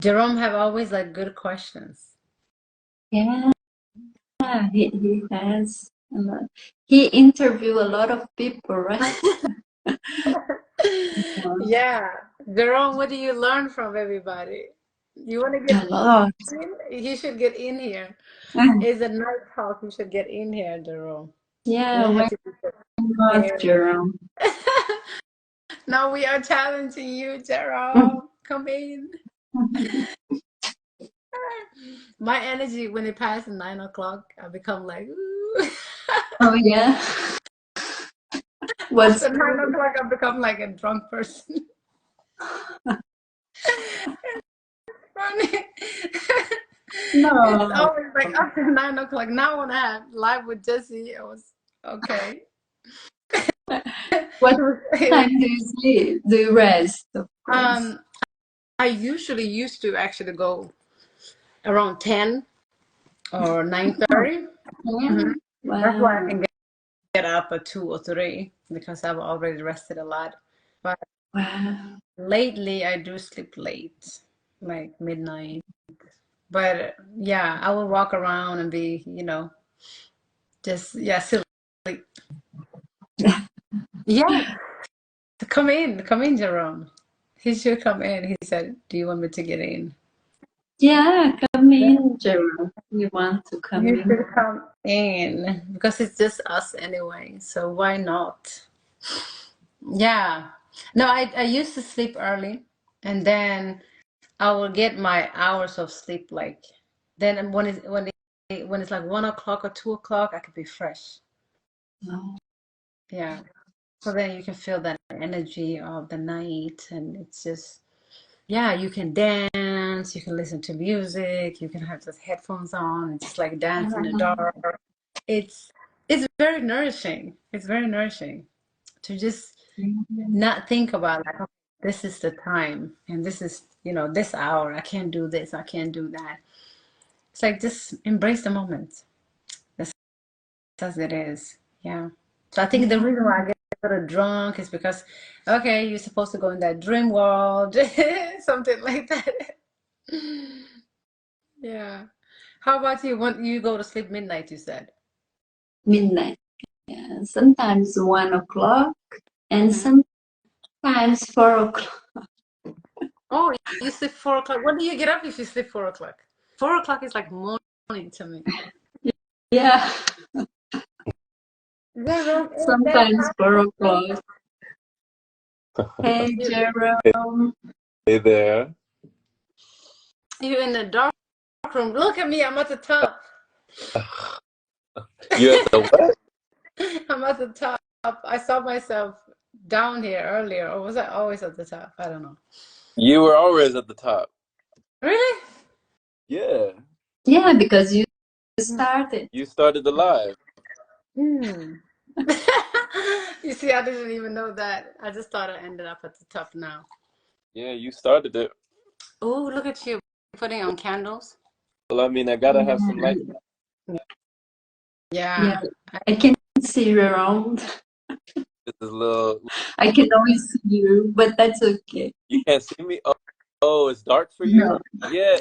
Jerome have always like good questions. Yeah, he has a lot. He interview a lot of people, right? Yeah. Jerome, what do you learn from everybody? You want to A get lot. in? You should get in here. It's a night talk. You should get in here, Jerome. You Yeah, don't have why to be not, prepared. Jerome? Now we are challenging you, Jerome. Come in. My energy when it passes 9 o'clock, I become like, ooh. Oh yeah. What's After 9 o'clock, I become like a drunk person. Funny. It's no? always like after 9 o'clock. Now when I have live with Jesse, it was okay. What time do you sleep? Do you rest? Of course. um, I usually used to actually go around 10 or 9:30. Yeah. Mhm. That's why I Wow. can get up at 2 or 3 because I've already rested a lot. But Wow. lately, I do sleep late, like midnight. But yeah, I will walk around and be, just yeah, silly. Yeah, come in, Jerome. He should come in. He said, "Do you want me to get in?" Yeah, come Yeah. in, Jerome. You want to come You in? should come in because it's just us anyway. So why not? Yeah. No, I used to sleep early, and then I will get my hours of sleep like then when it's like 1 o'clock or 2 o'clock, I could be fresh. No. Yeah. So then you can feel that energy of the night, and it's just yeah, you can dance, you can listen to music, you can have those headphones on and just like dance in the dark. It's it's very nourishing. It's very nourishing to just not think about like, okay, this is the time and this is, this hour. I can't do this, I can't do that. It's like just embrace the moment. That's as it is. Yeah. So I think the reason why I get sort of drunk is because, okay, you're supposed to go in that dream world, something like that. Yeah. How about you? When you go to sleep midnight, you said. Midnight. Yeah. Sometimes 1 o'clock and Hmm. sometimes 4 o'clock. Oh, you sleep 4 o'clock. When do you get up if you sleep 4 o'clock? 4 o'clock is like morning to me. Yeah. Jerome, is that Sometimes 4 o'clock. Hey, you, Hey, Jerome. hey there. you in the dark room? Look at me. I'm at the top. You at the what? I'm at the top. I saw myself down here earlier, or was I always at the top? I don't know. You were always at the top. Really? Yeah. Yeah, because you started. You started the live. Hmm. You see, I didn't even know that. I just thought I ended up at the top now. Yeah, you started it. Oh, look at you putting on candles. Well, I mean, I gotta have some light. Yeah, yeah. Yeah. I can see you around. This is a little. I can only see you, but that's okay. You can't see me. Oh, it's dark for you. No, Yeah,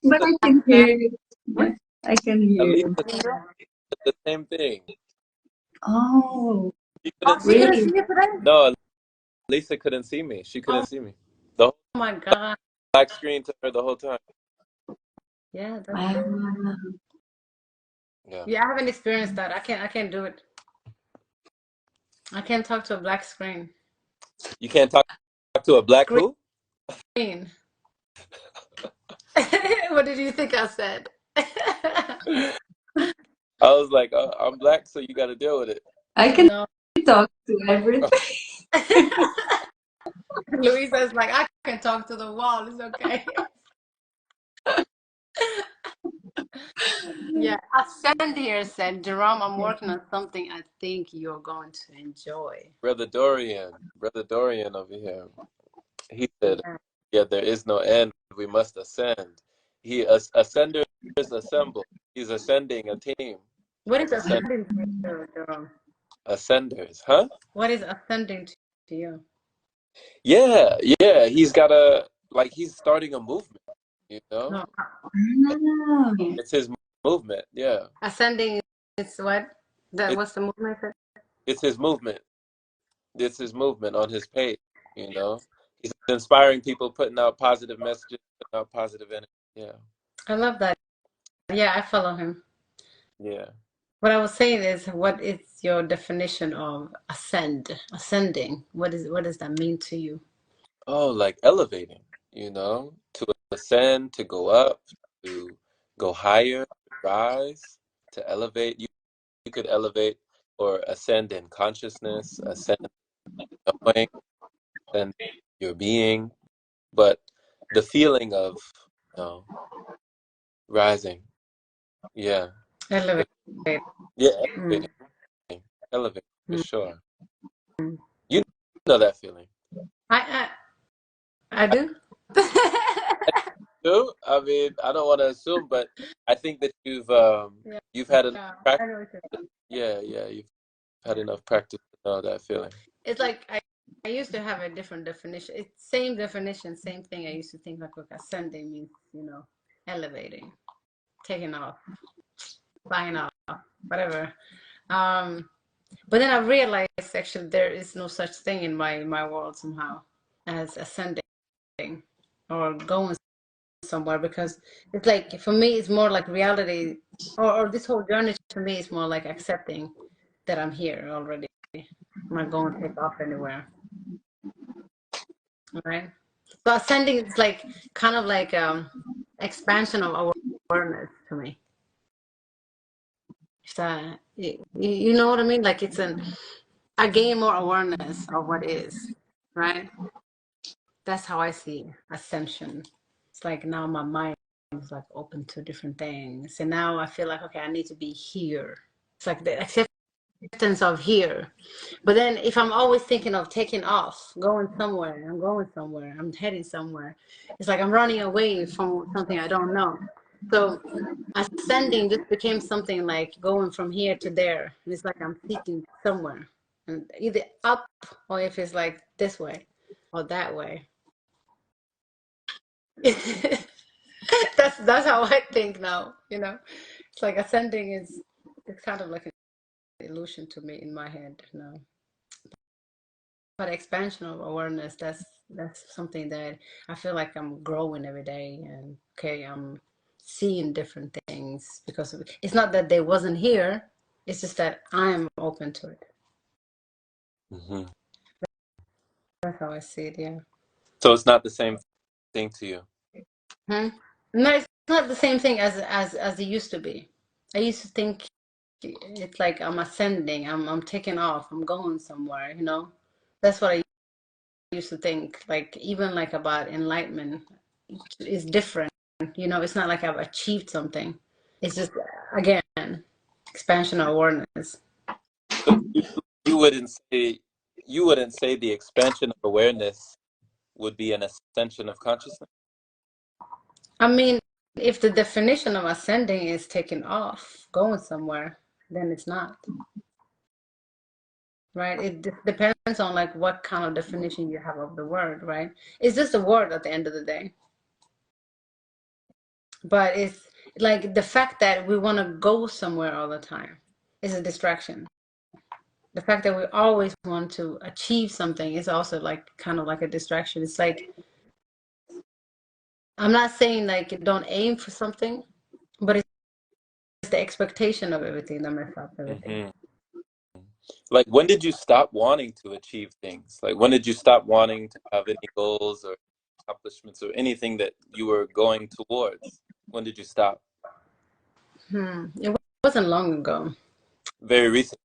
but I can hear you. Yeah, I can at hear least you. it's the same thing. Oh, She Oh, couldn't she see me. couldn't see really? you today? No, Lisa couldn't see me. She couldn't Oh see me. The whole my God. black screen to her the whole time. Yeah, that's Wow. Yeah. yeah, I haven't experienced that. I can't do it. I can't talk to a black You can't talk to a black who? screen. What did you think I said? I was like, I'm black, so you got to deal with it. I can No. talk to everything. Luiza's like, I can talk to the wall. It's okay. Yeah, Ascend here said, Jerome, I'm working on something I think you're going to enjoy. Brother Dorian over here. He said, Yeah. "Yeah, there is no end. We must ascend." Ascenders assemble. He's ascending a team What of is ascending to you, Jerome? ascenders, huh? What is ascending to you? Yeah, yeah. He's got a he's starting a movement. you know? No, Ah, It's his movement. Yeah. ascending is what? That It, what's the movement? it's his movement. It's his movement on his page, you know? He's inspiring people, putting out positive messages, putting out positive energy. Yeah. I love that. Yeah, I follow him. Yeah. What I was saying is, what is your definition of ascending? What does that mean to you? Oh, like elevating, to ascend, to go up, to go higher, rise, to elevate. You could elevate or ascend in consciousness, ascend knowing, ascend your being, but the feeling of, you know, rising. Yeah. Elevate. Yeah, Mm, elevating for mm. sure. You know that feeling. I I do. I do. I mean, I don't want to assume, but I think that Yeah, you've had enough I practice. know what you're Yeah, yeah, you've had enough practice to know that feeling. It's like I used to have a different definition. It's same definition, same thing. I used to think like ascending means, elevating, taking off, flying off, whatever. Um, but then I realized actually there is no such thing in my world somehow as ascending or going somewhere, because it's like for me it's more like reality, or this whole journey to me is more like accepting that I'm here already. I'm not going to take off anywhere, right? So ascending is like kind of like expansion of awareness to me. If that, you know what I mean? Like I gain more awareness of what is, right? That's how I see ascension. It's like now my mind is like open to different things. And now I feel like, okay, I need to be here. It's like the acceptance of here. But then if I'm always thinking of taking off, going somewhere, I'm heading somewhere, it's like I'm running away from something I don't know. So ascending just became something like going from here to there. And it's like I'm seeking somewhere. And either up, or if it's like this way or that way. That's how I think now, It's like ascending is it's kind of like an illusion to me in my head now. But expansion of awareness, that's something that I feel like I'm growing every day, and okay, I'm seeing different things because it's not that they wasn't here, it's just that I'm open to it. Hmm. That's how I see it, yeah. So it's not the same thing to you. Hmm? No, it's not the same thing as it used to be. I used to think it's like I'm ascending, I'm taking off, I'm going somewhere. That's what I used to think. Like even like about enlightenment is different. It's not like I've achieved something. It's just again expansion of awareness. So you wouldn't say you wouldn't say the expansion of awareness would be an ascension of consciousness? I mean, if the definition of ascending is taking off, going somewhere, then it's not. Right? It depends on like what kind of definition you have of the word, right? It's just a word at the end of the day. But it's like the fact that we want to go somewhere all the time is a distraction. The fact that we always want to achieve something is also like kind of like a distraction. It's like I'm not saying like don't aim for something, but it's the expectation of everything that messes up everything. Hmm. Like when did you stop wanting to achieve things? Like when did you stop wanting to have any goals or accomplishments or anything that you were going towards? When did you stop? It wasn't long ago. Very recent.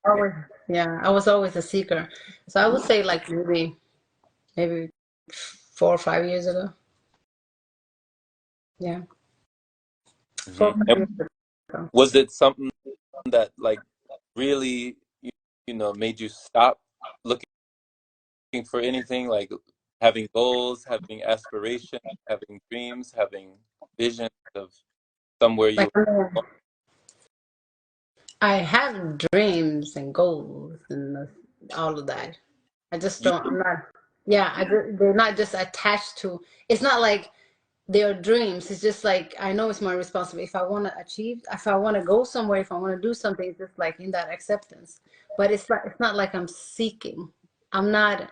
Always, yeah, I was always a seeker. So I would say like maybe 4 or 5 years ago. Yeah, four Hmm. or 5 years ago. Was it something that like really made you stop looking for anything, like having goals, having aspirations, having dreams, having visions of somewhere you Like were going? I have dreams and goals and all of that. I just You, don't. I'm not. Yeah, they're not just attached to. It's not like their dreams. It's just like I know it's my responsibility. If I want to achieve, if I want to go somewhere, if I want to do something, it's just like in that acceptance. But it's not like I'm seeking. I'm not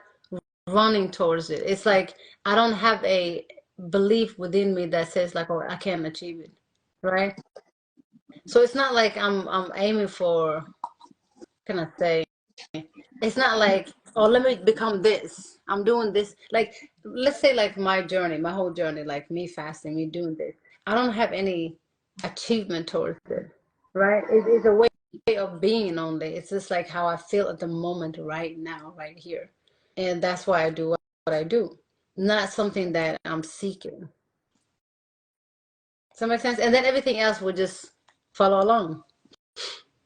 running towards it. It's like I don't have a belief within me that says like, oh, I can't achieve it, right? So it's not like I'm aiming for, can I say? It's not like, oh, let me become this. I'm doing this. Like, let's say, like my journey, my whole journey, like me fasting, me doing this. I don't have any achievement towards it, right? It's a way of being only. It's just like how I feel at the moment, right now, right here. And that's why I do what I do, not something that I'm seeking. Does that make sense? And then everything else will just follow along.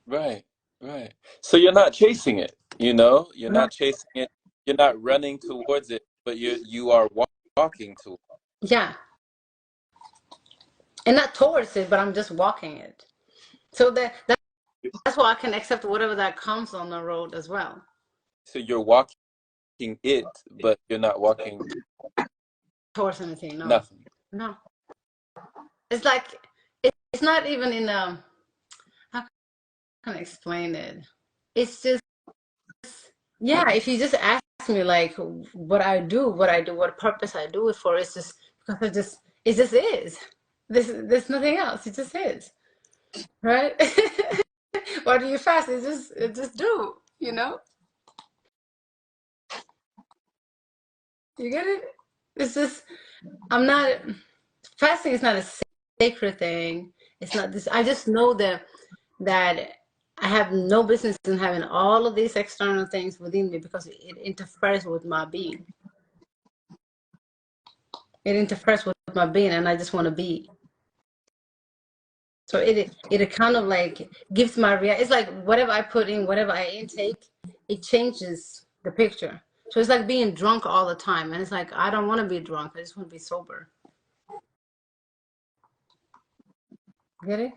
Right, right. So you're not chasing it, you know? You're No, not chasing it. You're not running towards it, but you are walking to yeah, and not towards it, but I'm just walking it. So it. that's why I can accept whatever that comes on the road as well. So you're walking it, but you're not walking Towards anything, no, nothing. no. It's like it's not even in a. How can I explain it? It's just, yeah. If you just ask me like what purpose I do it for, it's just because it just is. There's nothing else. It just is, right? Why do you fast? It just do. You know? You get it? It's just I'm not. Fasting is not a sacred thing. It's not this. I just know that I have no business in having all of these external things within me because it interferes with my being. It interferes with my being, and I just want to be. So it kind of like gives my It's like whatever I put in, whatever I intake, it changes the picture. So it's like being drunk all the time, and it's like I don't want to be drunk. I just want to be sober. Get it?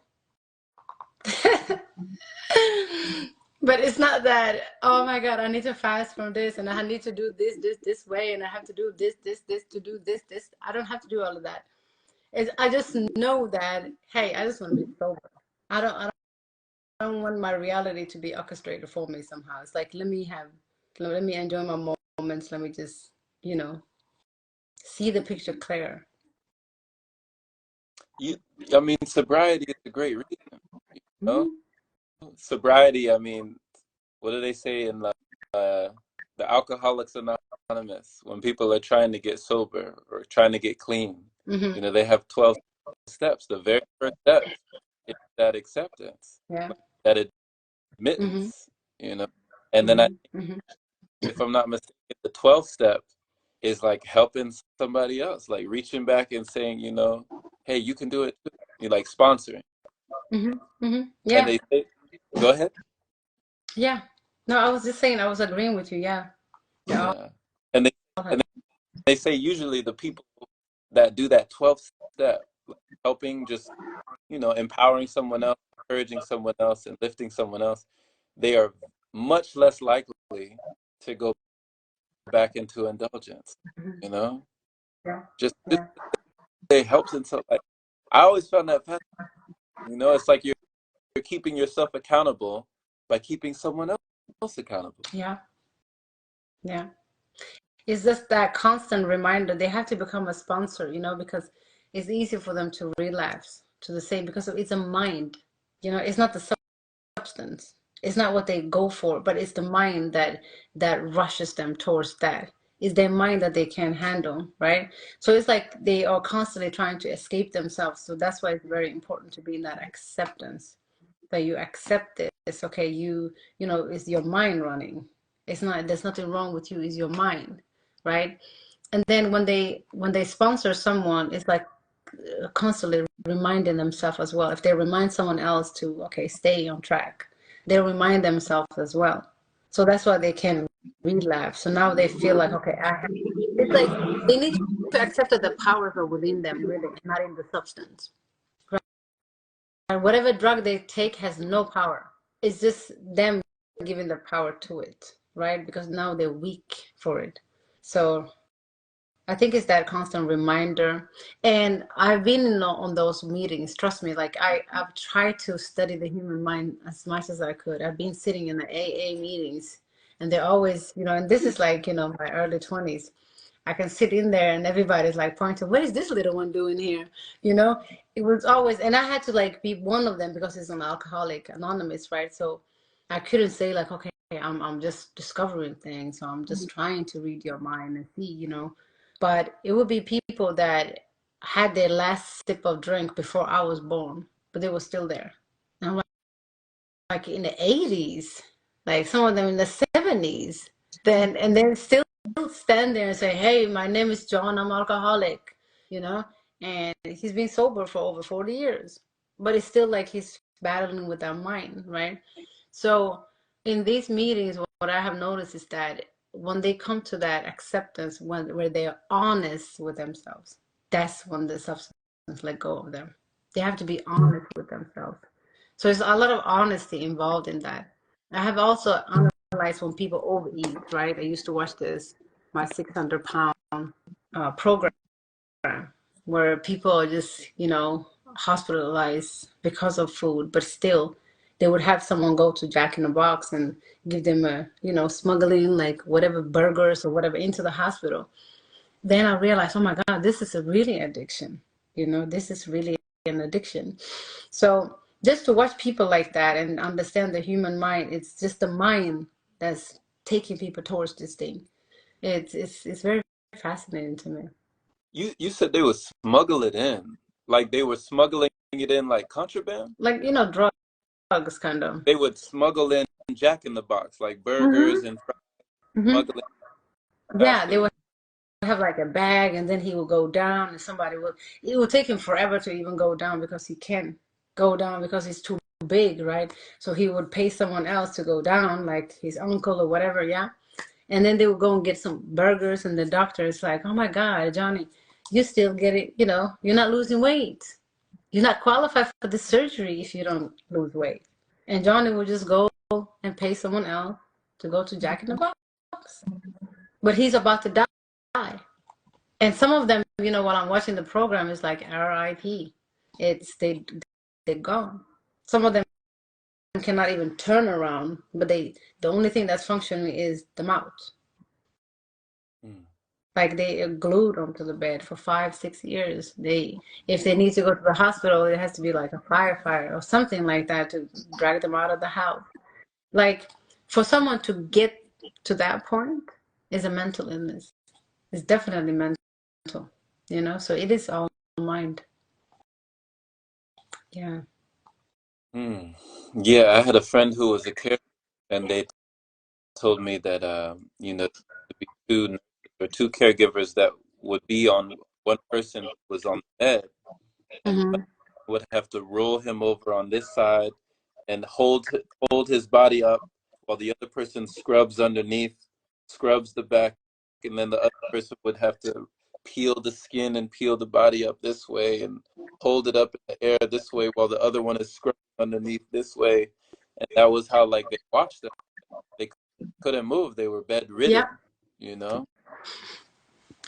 But it's not that, oh my God, I need to fast from this and I need to do this way and I have to do this to do this. I don't have to do all of that. I just know that, hey, I just want to be sober. I don't want my reality to be orchestrated for me somehow. It's like let me enjoy my moments. Let me just, you know, see the picture clear. You, I mean, sobriety is a great reason, you know? Hmm. Sobriety, I mean, what do they say in the Alcoholics Anonymous when people are trying to get sober or trying to get clean? Hmm. You know, they have 12 steps. The very first step is that acceptance, Yeah. that Hmm. admittance, you know. And then Hmm. Hmm. if I'm not mistaken, the 12th step is like helping somebody else, like reaching back and saying, you know, hey, you can do it too. You like sponsoring. Hmm. Hmm. And Yeah. they say, go ahead. Yeah. No, I was just saying, I was agreeing with you. Yeah. They all Yeah. And they have. and they say usually the people that do that 12th step, like helping just, you know, empowering someone else, encouraging someone else, and lifting someone else, they are much less likely to go back into indulgence. Mhm. You know, Yeah. just Yeah. it helps. And so, like, I always found that fascinating. You know, it's like you're keeping yourself accountable by keeping someone else accountable. Yeah. Yeah. It's just that constant reminder. They have to become a sponsor, you know, because it's easy for them to relapse to the same because it's a mind. You know, it's not the substance. It's not what they go for, but it's the mind that rushes them towards that. It's their mind that they can't handle, right? So it's like they are constantly trying to escape themselves. So that's why it's very important to be in that acceptance, that you accept it. It's okay. You know, it's your mind running. It's not. There's nothing wrong with you. It's your mind, right? And then when they sponsor someone, it's like constantly reminding themselves as well. If they remind someone else to, okay, stay on track, they remind themselves as well. So that's why they can relapse. So now they feel like, okay, it's like they need to accept that the powers are within them, really, not in the substance. Right? And whatever drug they take has no power. It's just them giving the power to it, right? Because now they're weak for it. So I think it's that constant reminder. And I've been on those meetings. Trust me, like I've tried to study the human mind as much as I could. I've been sitting in the AA meetings, and they're always, and this is like, my early 20s. I can sit in there and everybody's like pointing, what is this little one doing here? You know, it was always, and I had to like be one of them because it's an alcoholic anonymous, right? So I couldn't say like, okay, I'm just discovering things. So I'm just trying to read your mind and see. But it would be people that had their last sip of drink before I was born, but they were still there. And I'm like in the 80s, like some of them in the 70s, and then still stand there and say, "Hey, my name is John. I'm alcoholic," you know, and he's been sober for over 40 years, but it's still like he's battling with our mind, right? So in these meetings, what I have noticed is that when they come to that acceptance, where they're honest with themselves, that's when the substance let go of them. They have to be honest with themselves. So there's a lot of honesty involved in that. I have also analyzed when people overeat, right? I used to watch my 600-pound program where people are just, hospitalized because of food, but still they would have someone go to Jack in the Box and give them smuggling like whatever burgers or whatever into the hospital. Then I realized, oh my God, this is a really addiction. This is really an addiction. So just to watch people like that and understand the human mind, it's just the mind that's taking people towards this thing. It's very fascinating to me. You said they would smuggle it in, like they were smuggling it in like contraband. Like, drugs kind of. They would smuggle in Jack in the Box, like burgers Hmm. and Hmm. smuggling Yeah, they faster. would have like a bag and then he would go down and it would take him forever to even go down because he can't go down because he's too big, right? So he would pay someone else to go down, like his uncle or whatever, yeah. And then they would go and get some burgers, and the doctor is like, "Oh my God, Johnny, you still get it, you're not losing weight. You're not qualified for this surgery if you don't lose weight." And Johnny would just go and pay someone else to go to Jack in the Box. But he's about to die. And some of them, while I'm watching the program, is like RIP. They're gone. Some of them cannot even turn around, but the only thing that's functioning is the mouth. Mm. Like they are glued onto the bed for 5, 6 years. If they need to go to the hospital, it has to be like a firefighter or something like that to drag them out of the house. Like for someone to get to that point is a mental illness. It's definitely mental, so it is all mind. Yeah. Mm. Yeah, I had a friend who was a caregiver, and they told me that to be two nurses or two caregivers that would be on one person who was on the bed, and Hmm. would have to roll him over on this side and hold his body up while the other person scrubs underneath, scrubs the back, and then the other person would have to peel the skin and peel the body up this way and hold it up in the air this way while the other one is scrubbing underneath this way. And that was how like they watched them. They couldn't move. They were Yeah. bedridden, you know?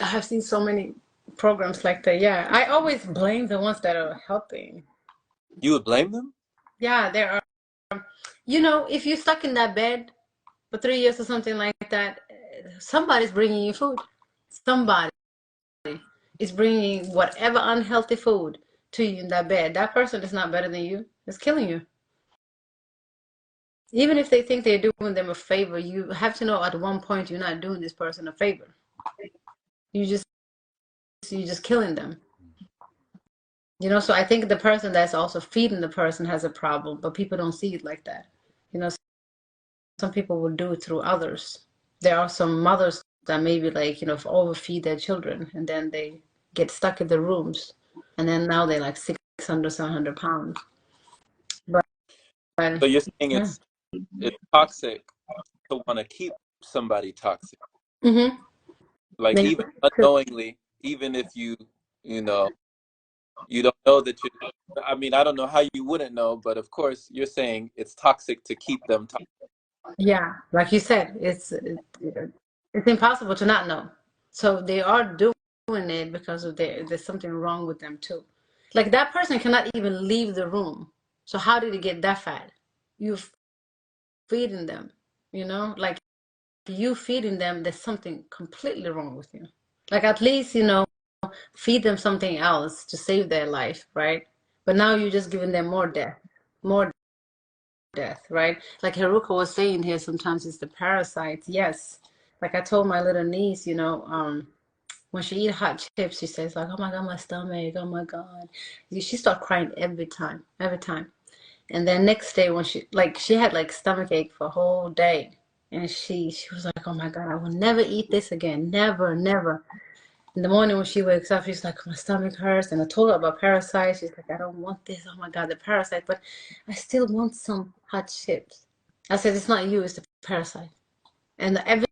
I have seen so many programs like that. Yeah. I always blame the ones that are helping. You would blame them? Yeah, there are. If you're stuck in that bed for 3 years or something like that, somebody's bringing you food. Somebody is bringing whatever unhealthy food to you in that bed. That person is not better than you. It's killing you. Even if they think they're doing them a favor, you have to know at one point you're not doing this person a favor. You just you're just killing them. So I think the person that's also feeding the person has a problem, but people don't see it like that. Some people will do it through others. There are some mothers that maybe like, overfeed their children and then they get stuck in the rooms and then now they're like 600, 700 pounds. But So you're saying yeah. it's toxic to want to keep somebody toxic. Mm-hmm. Like Then even unknowingly, even if you know you don't know that you, I mean, I don't know how you wouldn't know, but of course you're saying it's toxic to keep them toxic. yeah, like you said, it's impossible to not know. So they are doing it because of there's something wrong with them too. Like that person cannot even leave the room. So how did he get that fat? You feeding them, like you feeding them, there's something completely wrong with you. Like at least, feed them something else to save their life, right? But now you're just giving them more death, right? Like Haruka was saying here, sometimes it's the parasites. Yes. Like I told my little niece, when she eat hot chips, she says like, "Oh my God, my stomach! Oh my God!" She start crying every time. And then next day when she had like stomach ache for a whole day, and she was like, "Oh my God, I will never eat this again, never, never." In the morning when she wakes up, she's like, "My stomach hurts," and I told her about parasites. She's like, "I don't want this. Oh my God, the parasite, but I still want some hot chips." I said, "It's not you, it's the parasite." And every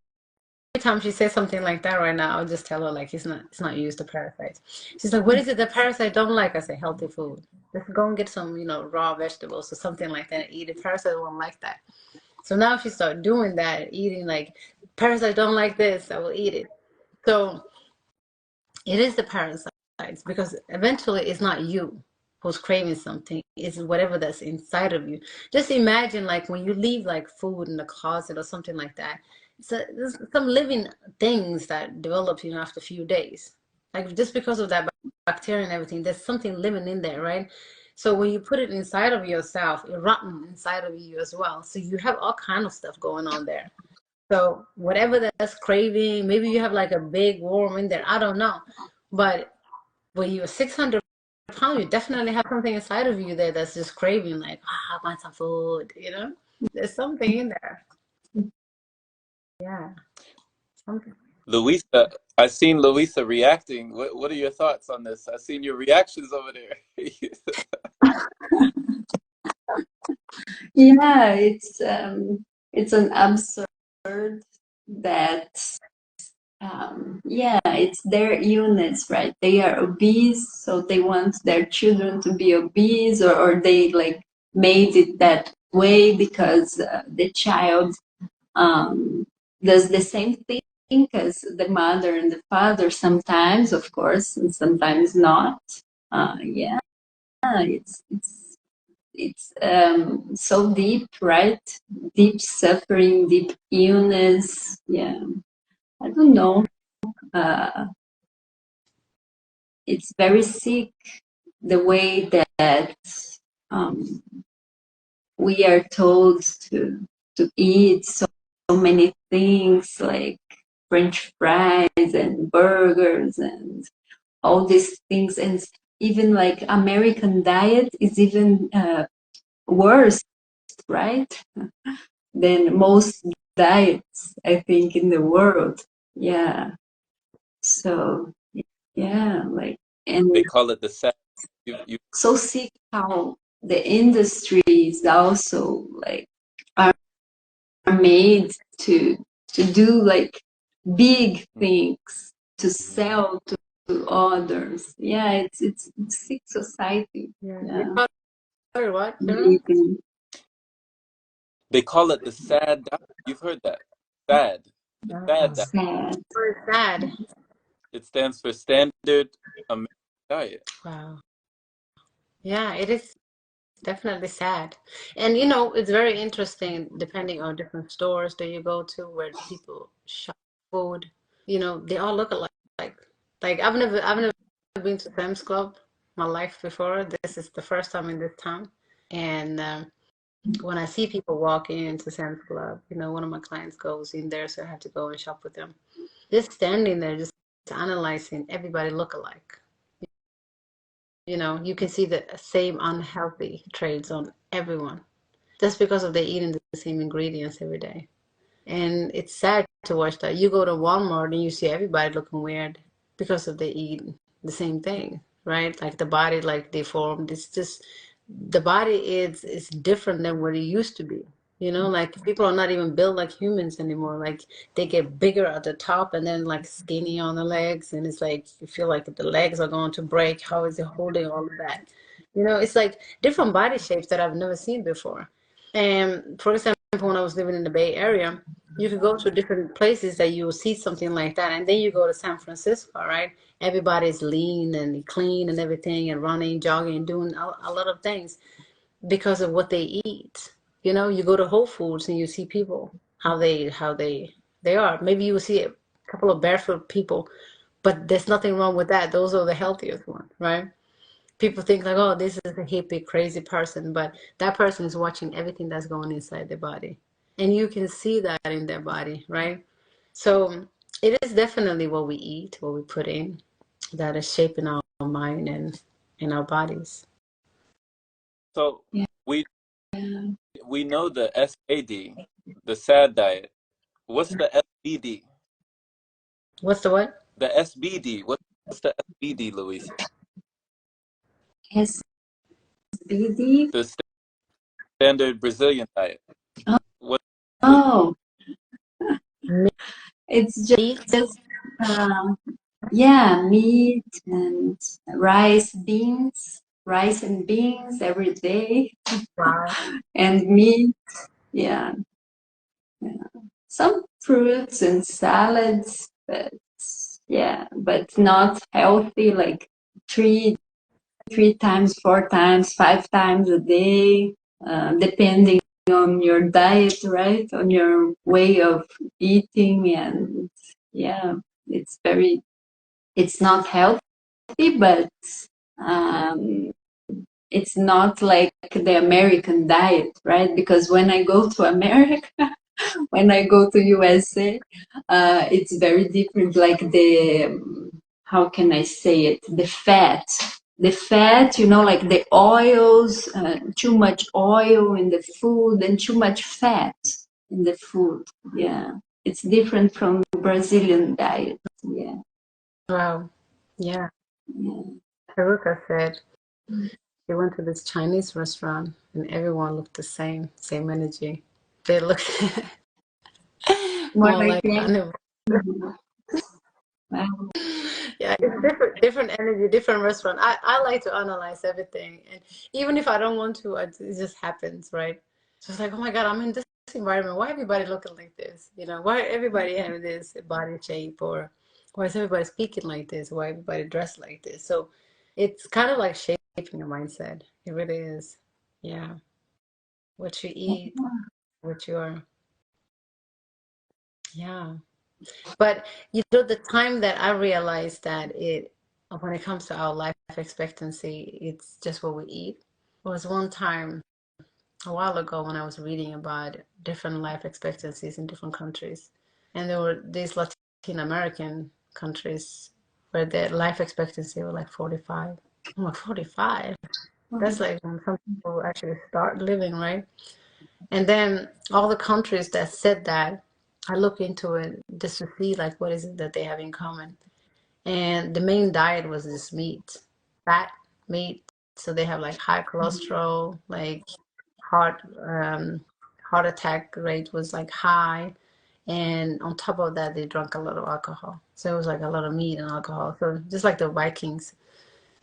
time she says something like that right now, I'll just tell her like it's not used to parasites. She's like, "What is it the parasite don't like?" I say, "Healthy food. Let's go and get some, raw vegetables or something like that and eat it. Parasite won't like that." So now she started doing that, eating like parasite don't like this, I will eat it. So it is the parasites because eventually it's not you who's craving something, it's whatever that's inside of you. Just imagine like when you leave like food in the closet or something like that. So there's some living things that develop, after a few days. Like just because of that bacteria and everything, there's something living in there, right? So when you put it inside of yourself, it rotten inside of you as well. So you have all kind of stuff going on there. So whatever that's craving, maybe you have like a big worm in there. I don't know. But when you're 600 pounds, you definitely have something inside of you there that's just craving, like, I want some food. There's something in there. Yeah, something. Luisa, I seen Luisa reacting. What are your thoughts on this? I seen your reactions over there. Yeah, it's an absurd that yeah, it's their illness, right? They are obese, so they want their children to be obese, or they like made it that way because the child um, does the same thing as the mother and the father sometimes, of course, and sometimes not. Yeah, it's so deep, right? Deep suffering, deep illness. Yeah, I don't know. Uh, it's very sick the way that um, we are told to eat so many things like French fries and burgers and all these things, and even like American diet is even worse, right, than most diets I think in the world. Yeah. So yeah, like, and They call it the sad. You so sick how the industries also like are made to do like big things to sell to others. Yeah, it's sick society. Yeah. You Yeah, call it what, Daryl? living. they call it the sad diet. You've heard that. Sad. The sad diet. Sad. Very sad. It stands for Standard American Diet. Wow. Yeah, it is definitely sad. And it's very interesting depending on different stores that you go to where people shop food. They all look alike. Like I've never been to Sam's Club my life before. This is the first time in this town. And when I see people walking into Sam's Club, one of my clients goes in there, so I have to go and shop with them. Just standing there, just analyzing everybody look alike. You can see the same unhealthy traits on everyone. That's because of they eating the same ingredients every day. And it's sad to watch that. You go to Walmart and you see everybody looking weird because of they eat the same thing, right? Like the body like deformed. It's just the body is different than what it used to be. Like people are not even built like humans anymore. Like they get bigger at the top and then like skinny on the legs, and it's like you feel like the legs are going to break. How is it holding all of that? It's like different body shapes that I've never seen before. And for example, when I was living in the Bay Area, You could go to different places that you will see something like that, and then you go to San Francisco, right? Everybody's lean and clean and everything, and running, jogging, doing a lot of things because of what they eat. You go to Whole Foods and you see people how they are. Maybe you will see a couple of barefoot people, but there's nothing wrong with that. Those are the healthiest ones, right? People think like, oh, this is a hippie, crazy person, but that person is watching everything that's going inside their body. And you can see that in their body, right? So it is definitely what we eat, what we put in, that is shaping our mind and in our bodies. So Yeah. we we know the SAD, the SAD diet. What's the SBD? What's the what? The SBD. What's the SBD, Luisa? SBD. The standard Brazilian diet. Oh, What is oh, it's Meat? just yeah, meat and rice and beans every day, Wow. and meat. Yeah, yeah. Some fruits and salads, but yeah, but not healthy. Like three, 3 times, 4 times, 5 times a day, depending on your diet, right? On your way of eating, and yeah, it's not healthy, but um, it's not like the American diet, right? Because when I go to America, when I go to USA, it's very different. Like how can I say it? The fat, like the oils, too much oil in the food and too much fat in the food. Yeah, it's different from Brazilian diet. Yeah, Wow. Yeah. yeah. Haruka said she went to this Chinese restaurant and everyone looked the same energy. They looked More more like like that. carnivore. Wow. Yeah, it's different energy, different restaurant. I like to analyze everything, and even if I don't want to, it just happens, right? So it's like, oh my God, I'm in this environment. Why everybody looking like this? Why everybody having this body shape, or why is everybody speaking like this? Why everybody dressed like this? So it's kind of like shaping your mindset. It really is. Yeah, what you eat, what you are. Yeah. But the time that I realized that when it comes to our life expectancy, it's just what we eat, was one time a while ago when I was reading about different life expectancies in different countries. And there were these Latin American countries where their life expectancy was like 45. I'm like, 45? That's like when some people actually start living, right? And then all the countries that said that, I look into it just to see like what is it that they have in common. And the main diet was this meat, fat meat. So they have like high cholesterol, like heart heart attack rate was like high. And on top of that, they drank a lot of alcohol. So it was like a lot of meat and alcohol. So just like the Vikings.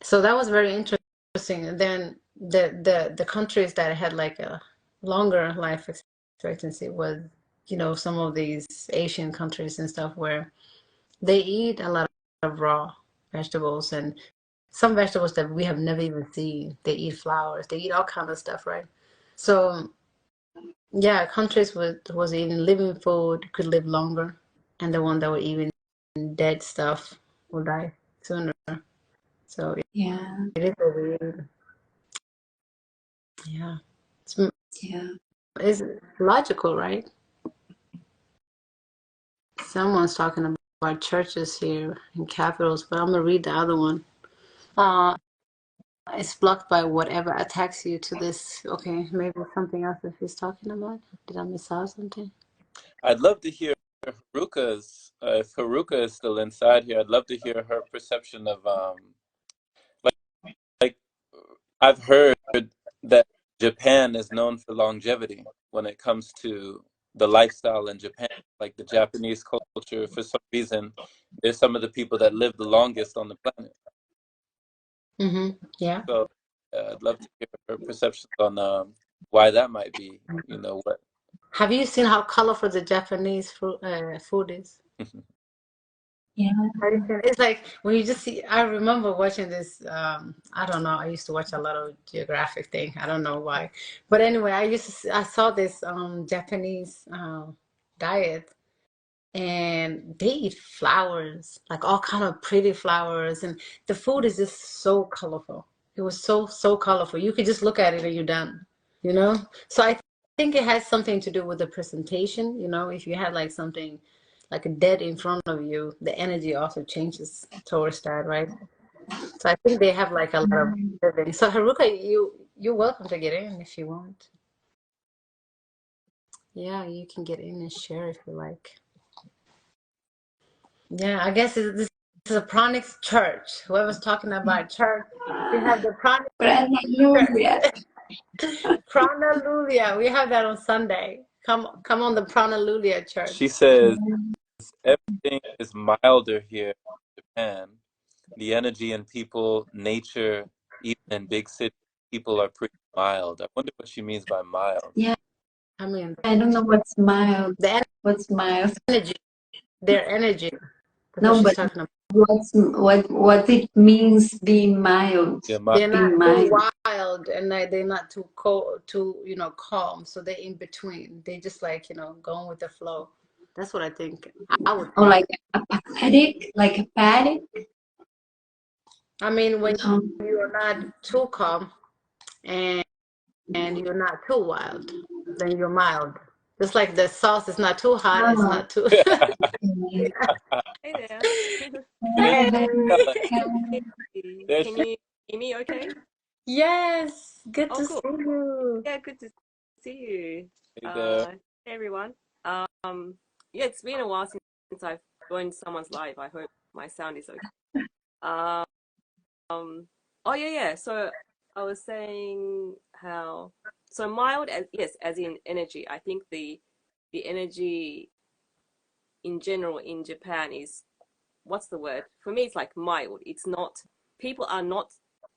So that was very interesting. And then the countries that had like a longer life expectancy was, some of these Asian countries and stuff where they eat a lot of raw vegetables and some vegetables that we have never even seen. They eat flowers. They eat all kind of stuff, right? So yeah, countries with was eating living food could live longer, and the one that were eating dead stuff will die sooner. So Yeah, it is a weird, yeah. It's, yeah. it's logical, right? Someone's talking about churches here in capitals, but I'm gonna read the other one. Uh, it's blocked by whatever attacks you to this. Okay, maybe something else that he's talking about. Did I miss out something? I'd love to hear Haruka's. If Haruka is still inside here, I'd love to hear her perception of like like I've heard that Japan is known for longevity when it comes to the lifestyle in Japan. Like the Japanese culture, for some reason, they're some of the people that live the longest on the planet. Mm-hmm. Yeah. So I'd love to hear her perceptions on why that might be. What? Have you seen how colorful the Japanese food is? Yeah. It's like when you just see, I remember watching this, I don't know, I used to watch a lot of geographic thing. I don't know why. But anyway, I saw this Japanese diet, and they eat flowers, like all kind of pretty flowers, and the food is just so colorful. It was so colorful. You could just look at it and you're done, you know? So I think it has something to do with the presentation, you know, if you had like something like a dead in front of you, the energy also changes towards that, right? So I think they have like a lot of living. So Haruka, you're welcome to get in if you want. Yeah, you can get in and share if you like. Yeah, I guess this is a Pranic church. Whoever's talking about church, we have the Pranic Hallelujah. church. Pranalulia. We have that on Sunday. Come on the Pranalulia She church. says everything is milder here in Japan. The energy in people, nature, even in big cities, people are pretty mild. I wonder what she means by mild. Yeah, I mean, I don't know what's mild. the What's mild? energy, their energy. That's what No, she's but talking about. what it means being mild. Yeah, They're Being not too mild. wild, and they're not too cold, too, you know, calm. So they're in between. They just like, you know, going with the flow. That's what I think. I would Or think. like apathetic, like apathic. I mean, when Um, you're not too calm and you're not too wild, then you're mild. Just like the sauce is not too hot, it's oh, not too. okay. Hey there. Hey. There Can she you hear me okay? Yes, good Oh, to see cool. you. Yeah, good to see you. hey there. Hey everyone. Yeah, it's been a while since I've joined someone's live. I hope my sound is okay. Um, oh yeah. So I was saying how so mild as yes, as in energy. I think the energy in general in Japan is what's the word? For me, it's like mild. It's not, people are not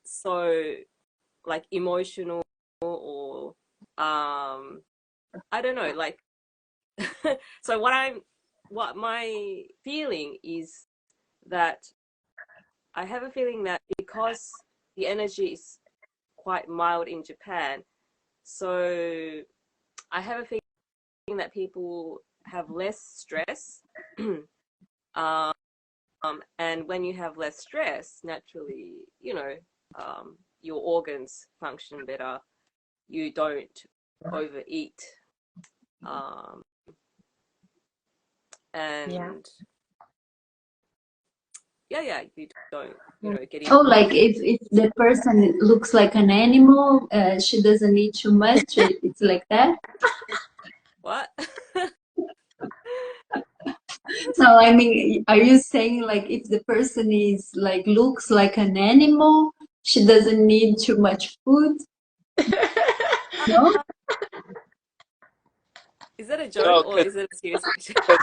so like emotional or, I don't know, like, so what my feeling is that I have a feeling that because the energy is quite mild in Japan, so I have a feeling that people have less stress. um, and when you have less stress, naturally, your organs function better. You don't overeat. Um, Yeah. and yeah, you don't, Mm. get Oh, into like if the person looks like an animal, she doesn't eat too much. It's like that. what? No, I mean, are you saying like if the person is like looks like an animal, she doesn't need too much food? No? Is that a joke No, or is it a serious question? because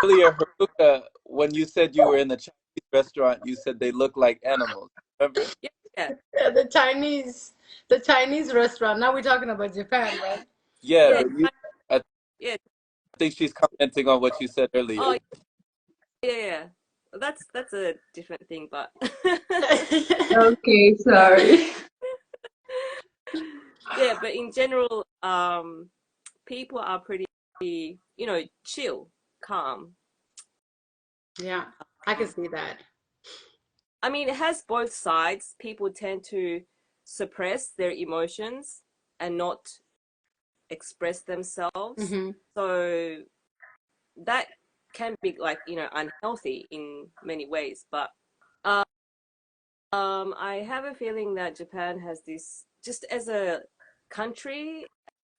earlier, Haruka, when you said you were in the Chinese restaurant, you said they look like animals. Remember? Yeah, yeah, Yeah, the Chinese restaurant. Now we're talking about Japan, right? Yeah, yeah, but I yeah. think she's commenting on what you said Oh, earlier. yeah. That's a different thing, but Okay, sorry. yeah, but in general, people are pretty, chill, calm. Yeah, I can Um, see that. I mean, it has both sides. People tend to suppress their emotions and not express themselves. Hmm. So that can be like, unhealthy in many ways. But um, I have a feeling that Japan has this, just as a country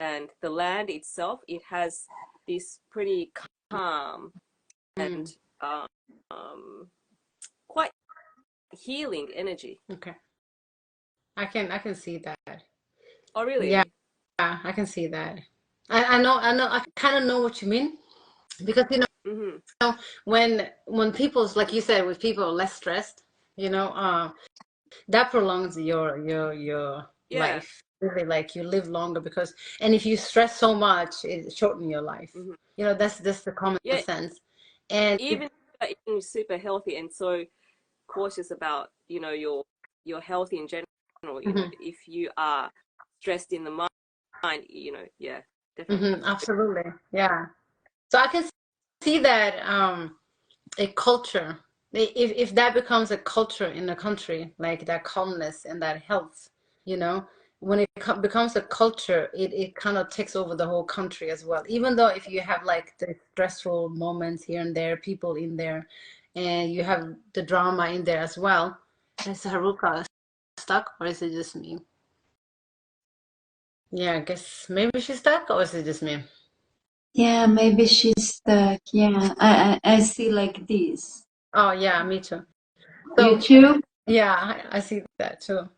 and the land itself, it has this pretty calm and Mm. um, um, quite healing energy. Okay, I can see that. Oh, Yeah, really? I can see that. I know, I kind of know what you mean because Mm-hmm. when people's like you said, with people less stressed, you know, that prolongs your Yeah. life. Really, like you live longer because, and if you stress so much, it shorten your life. Hmm. You know, that's just the common Yeah. sense. And Even if you're eating super healthy and so cautious about, you know, your health in general, you know, Mhm, if you are stressed in the mind, you know, yeah, definitely. absolutely, yeah. So I can see that a culture, if that becomes a culture in a country, like that calmness and that health, you know, when it becomes a culture, it kind of takes over the whole country as well. Even though if you have like the stressful moments here and there, people in there, and you have the drama in there as well. Is Haruka stuck, or is it just me? Yeah, I guess maybe she's stuck, or is it just me? Yeah, maybe she's stuck. Yeah, I see like this. Oh yeah, me too. You So too? yeah, I see that too.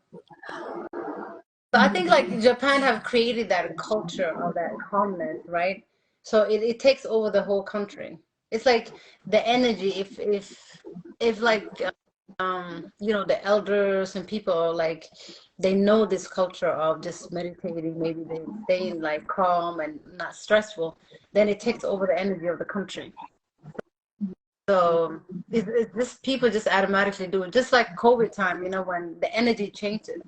So I think like Japan have created that culture of that calmness, right? So it takes over the whole country. It's like the energy, if like you know, the elders and people are like they know this culture of just meditating, maybe they stay in like calm and not stressful, then it takes over the energy of the country. So it's just people just automatically do it. Just like COVID time, you know, when the energy changes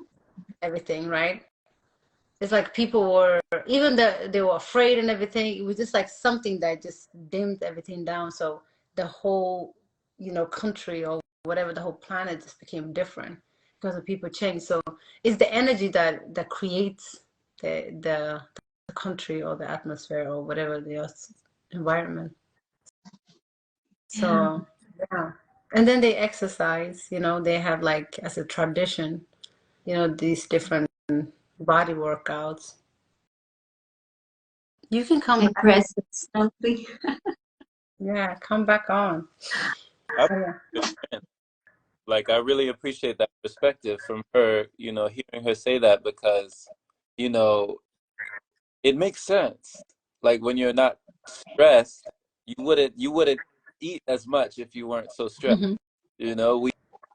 everything, right? It's like people were, even though they were afraid and everything, it was just like something that just dimmed everything down. So the whole, you know, country or whatever, the whole planet just became different because the people changed. So it's the energy that creates the country or the atmosphere or whatever the environment. Yeah, So yeah. And then they exercise, you know, they have like as a tradition, you know, these different body workouts. You can come I back. pressed something. Yeah, come back on. I Oh, yeah. like I really appreciate that perspective from her, you know, hearing her say that because, you know, it makes sense. Like when you're not stressed, you wouldn't eat as much if you weren't so stressed. Hmm. You know, we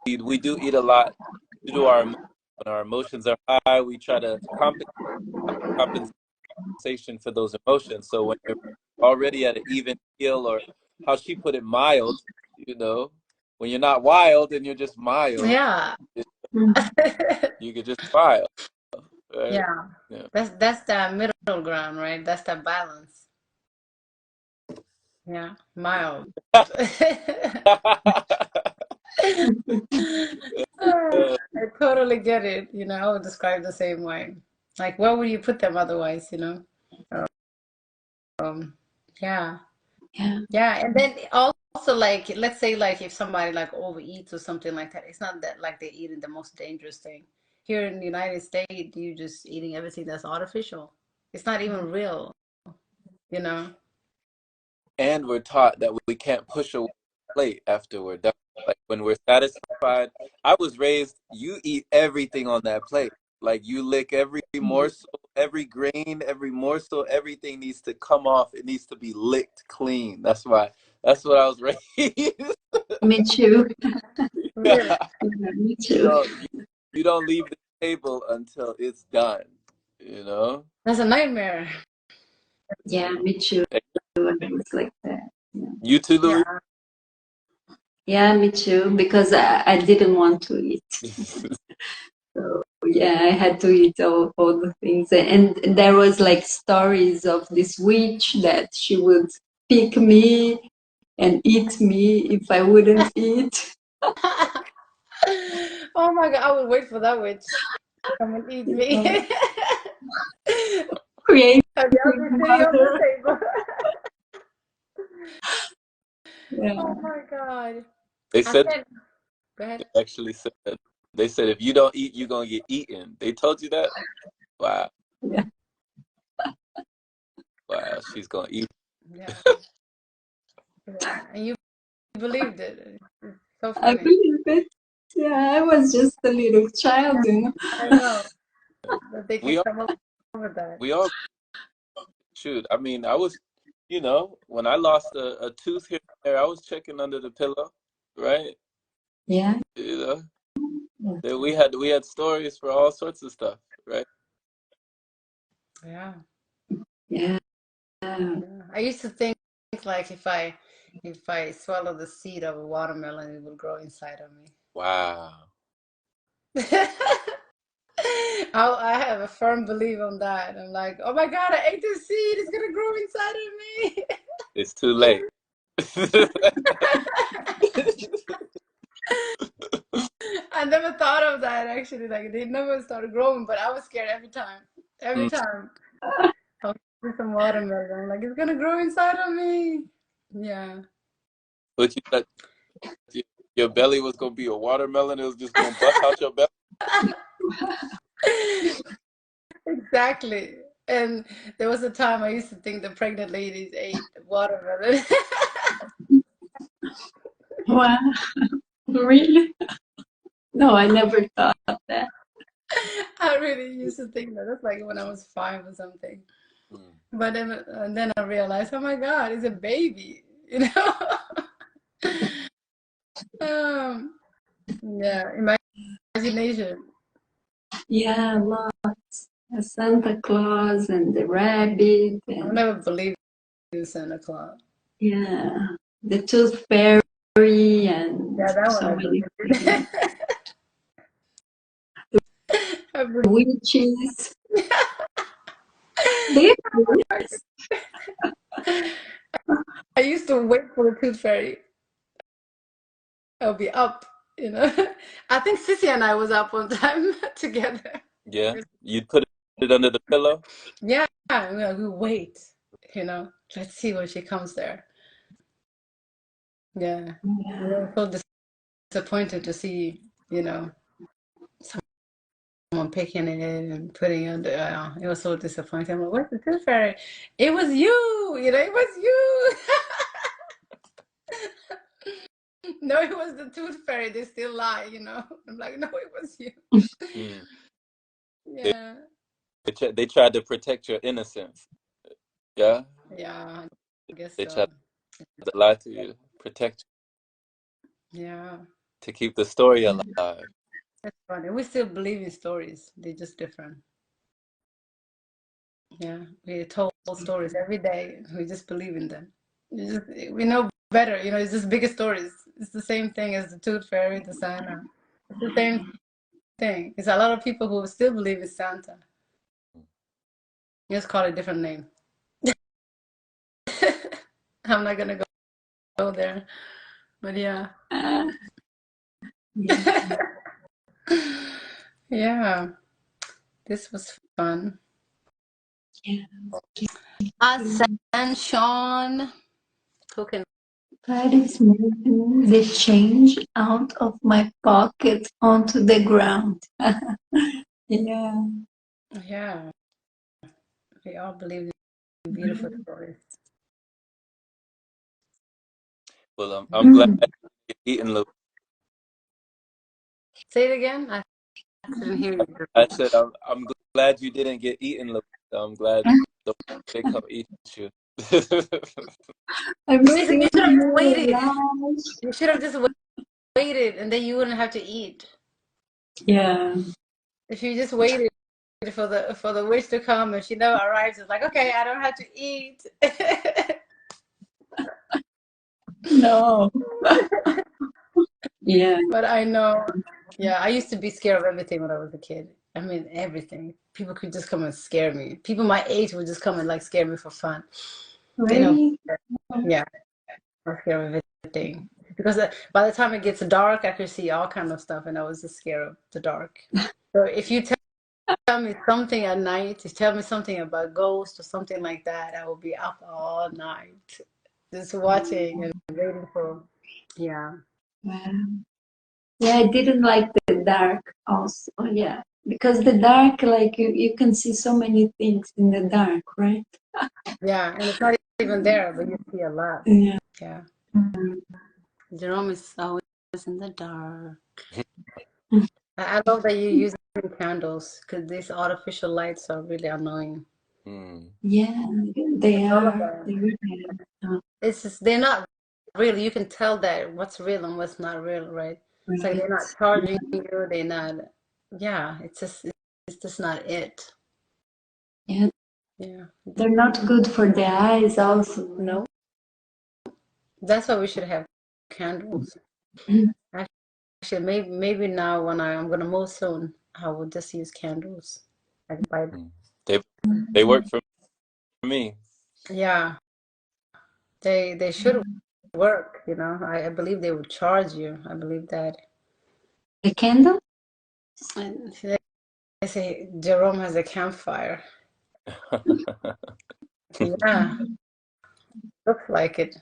do eat a lot due to our emotions. When our emotions are high, we try to compensation for those emotions. So when you're already at an even keel, or how she put it, mild, you know, when you're not wild and you're just mild, Yeah. you could just smile, right? Yeah. Yeah. That's the middle ground, right? That's the balance. Yeah. Mild. I totally get it. You know, I would describe the same way. Like, where would you put them otherwise, you know? Um, yeah. Yeah, Yeah. And then also like let's say like if somebody like overeats or something like that, it's not that like they're eating the most dangerous thing. Here in the United States, you just eating everything that's artificial. It's not even real, you know? And we're taught that we can't push away the plate after we're done. Like when we're satisfied, I was raised, you eat everything on that plate. Like you lick every morsel, every grain, every morsel, everything needs to come off. It needs to be licked clean. That's what I was raised. me too. Really. Yeah. Yeah, me You too. don't you don't leave the table until it's done, you know? That's a nightmare. Yeah, me too. I was like that. Yeah, You too, Louis? Yeah. yeah, me too. Because I didn't want to eat. So yeah, I had to eat all the things. And there was like stories of this witch that she would pick me and eat me if I wouldn't eat. Oh my God, I would wait for that witch to come and eat me. Yeah. Creative And I'll be sitting on the mother. table. Yeah. Oh my God. They I said said, go ahead. they actually said they said if you don't eat, you're gonna get eaten. They told you that? Wow. Yeah. Wow, she's gonna eat. Yeah. Yeah. And you believed it. It's so I funny. believe it. Yeah, I was just a little child, you know. I know that they can We all come up with that. we all shoot. I mean, I was, you know, when I lost a tooth here and there, I was checking under the pillow, right? Yeah. You know, We had stories for all sorts of stuff, right? Yeah. Yeah. Yeah. I used to think like if I swallow the seed of a watermelon, it will grow inside of me. Wow. I have a firm belief on that. I'm like, oh my God, I ate this seed. It's gonna grow inside of me. It's too late. I never thought of that actually. Like they never started growing, but I was scared every time. Every Mm. time. I'll see some watermelon. I'm like, it's gonna grow inside of me. Yeah. But you thought your belly was gonna be a watermelon, it was just gonna bust out your belly. Exactly. And there was a time I used to think the pregnant ladies ate watermelon. Wow. Really? No, I never thought that. I really used to think that. That's like when I was 5 or something. Mm. But then I realized, oh my God, it's a baby, you know? Um, yeah, imagination. Yeah, lots. Santa Claus and the rabbit I and never believed in Santa Claus. yeah, the tooth fairy and Yeah, that one so I many believed things. in. I Witches. They exist. I used to wait for the tooth fairy. I'll be up, you know. I think Sissy and I was up one time together. Yeah. You'd put it under the pillow? Yeah, we wait, you know. Let's see when she comes there. Yeah. And I Yeah. was so disappointed to see, you know, someone picking it and putting it under. It was so disappointing. I'm like, where's the tooth fairy? It was you, you know, it was you. No, it was the tooth fairy. They still lie, you know. I'm like, no, it was you. Mm. They, Yeah. they tried to protect your innocence. Yeah. Yeah, I guess They so. tried to lie to you, protect you, Yeah. to keep the story alive. That's funny. We still believe in stories. They're just different. Yeah. We told stories every day. We just believe in them. We know better. You know, it's just bigger stories. It's the same thing as the Tooth Fairy, the Santa. It's the same thing. It's a lot of people who still believe in Santa. You just call it a different name. I'm not gonna go there. But yeah. Ah, yeah. Yeah. This was fun. Yeah. Ascension. Who can? That is moving the change out of my pocket onto the ground. Yeah. Yeah. We all believe in beautiful stories. Well, I'm glad Mm. you're eating. Say it again. I couldn't hear you. I said I'm glad you didn't get eaten, Louisa. I'm glad the they come eat you. I'm Luisa, still you should have just here waited. alive. You should have just waited, and then you wouldn't have to eat. Yeah. If you just waited for the wish to come, and she never arrives, it's like, okay, I don't have to eat. No. Yeah. But I know, yeah, I used to be scared of everything when I was a kid. I mean, everything. People could just come and scare me. People my age would just come and like scare me for fun. You know, Really? yeah, I'm scared of everything. Because by the time it gets dark, I could see all kind of stuff, and I was just scared of the dark. So if you tell me something at night, you tell me something about ghosts or something like that, I will be up all night just watching and waiting for, yeah. Wow. Yeah, I didn't like the dark also. Oh, yeah. Because the dark, like you can see so many things in the dark, right? Yeah, and it's not even there, but you see a lot. Yeah. Yeah. Jerome is always in the dark. I love that you're using candles because these artificial lights are really annoying. Mm. Yeah, they It's all are. about, They really are. it's just, they're not real. You can tell that what's real and what's not real, right? It's like they're not Right. charging you. They're not. Yeah, it's just not it. Yeah, Yeah. they're not good for the eyes also, No, that's why we should have candles. right? Actually, maybe now when I'm gonna move soon, I will just use candles. Like buy. Mm. They work for me. Yeah, they should work. You know, I believe they would charge you. I believe that. The candle? And they say Jerome has a campfire. Yeah, looks like it.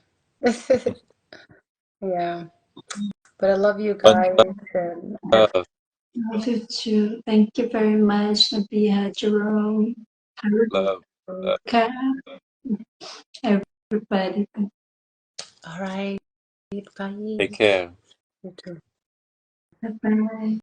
Yeah, but I love you Much guys, and love. Love you too. Thank you very much, Nabiha, Jerome, Love. Love. Haruka, everybody. all right, bye. Take care. You too. Bye-bye.